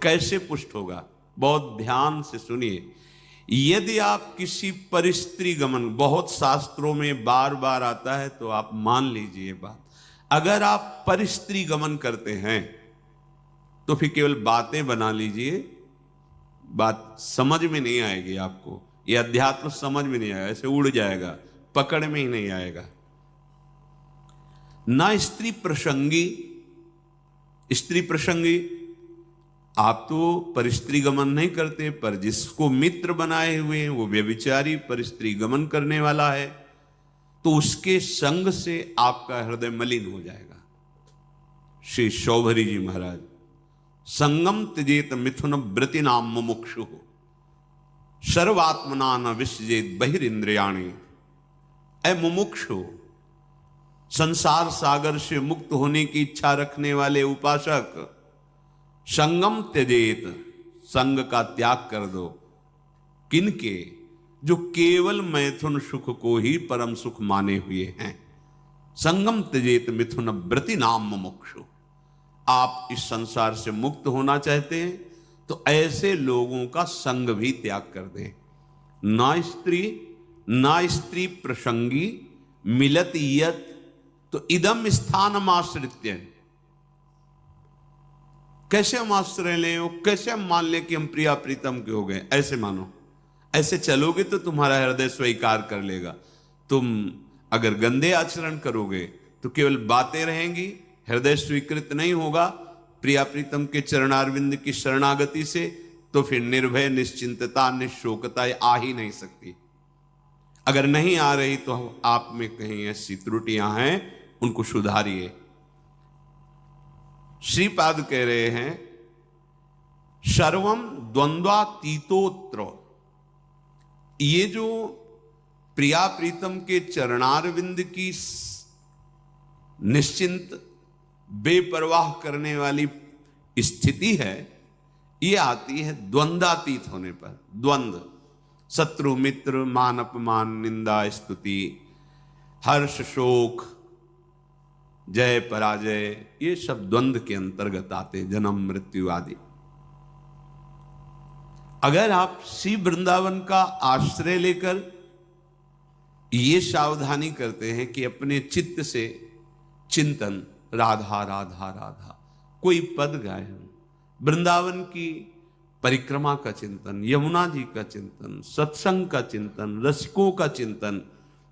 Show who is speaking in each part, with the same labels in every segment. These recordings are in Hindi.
Speaker 1: कैसे पुष्ट होगा? बहुत ध्यान से सुनिए। यदि आप किसी परिस्त्री गमन, बहुत शास्त्रों में बार बार आता है तो आप मान लीजिए बात, अगर आप परिस्त्री गमन करते हैं तो फिर केवल बातें बना लीजिए, बात समझ में नहीं आएगी आपको, यह अध्यात्म समझ में नहीं आएगा, ऐसे उड़ जाएगा, पकड़ में ही नहीं आएगा। ना स्त्री प्रसंगी, स्त्री प्रसंगी आप तो परिस्त्री गमन नहीं करते, पर जिसको मित्र बनाए हुए हैं वो व्यभिचारी परिस्त्री गमन करने वाला है, तो उसके संग से आपका हृदय मलिन हो जाएगा। श्री शौभरी जी महाराज, संगम त्यजेत मिथुन व्रति नाम मुमुक्षु सर्वात्मना न विसजेत बहिरिंद्रियाणि। ऐ मुमुक्षु, संसार सागर से मुक्त होने की इच्छा रखने वाले उपासक, संगम त्यजेत, संग का त्याग कर दो। किनके? जो केवल मैथुन सुख को ही परम सुख माने हुए हैं। संगम त्यजेत मिथुन व्रति नाम मुमुक्षु। आप इस संसार से मुक्त होना चाहते हैं तो ऐसे लोगों का संग भी त्याग कर दें। ना स्त्री प्रसंगी मिलत यत, तो इदम स्थानम आश्रित्य। कैसे हम आश्रय लें, कैसे हम मान लें कि हम प्रिया प्रीतम के हो गए? ऐसे मानो, ऐसे चलोगे तो तुम्हारा हृदय स्वीकार कर लेगा। तुम अगर गंदे आचरण करोगे तो केवल बातें रहेंगी, हृदय स्वीकृत नहीं होगा प्रिया प्रीतम के चरणारविंद की शरणागति से, तो फिर निर्भय, निश्चिंतता, निशोकता आ ही नहीं सकती। अगर नहीं आ रही तो आप में कहीं ऐसी त्रुटियां हैं, उनको सुधारिए। श्रीपाद कह रहे हैं सर्वम द्वंद्वातीतोत्र। ये जो प्रिया प्रीतम के चरणारविंद की निश्चिंत बेपरवाह करने वाली स्थिति है, ये आती है द्वंद्वातीत होने पर। द्वंद्व, शत्रु मित्र, मान अपमान, निंदा स्तुति, हर्ष शोक, जय पराजय, ये सब द्वंद्व के अंतर्गत आते, जन्म मृत्यु आदि। अगर आप श्री वृंदावन का आश्रय लेकर ये सावधानी करते हैं कि अपने चित्त से चिंतन, राधा राधा राधा, कोई पद गायन, वृंदावन की परिक्रमा का चिंतन, यमुना जी का चिंतन, सत्संग का चिंतन, रसिकों का चिंतन,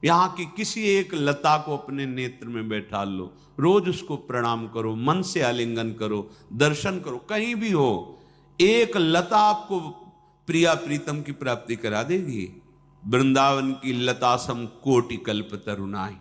Speaker 1: यहां की किसी एक लता को अपने नेत्र में बैठा लो, रोज उसको प्रणाम करो, मन से आलिंगन करो, दर्शन करो, कहीं भी हो, एक लता आपको प्रिया प्रीतम की प्राप्ति करा देगी। वृंदावन की लता सम कोटि कल्प तरुणाई।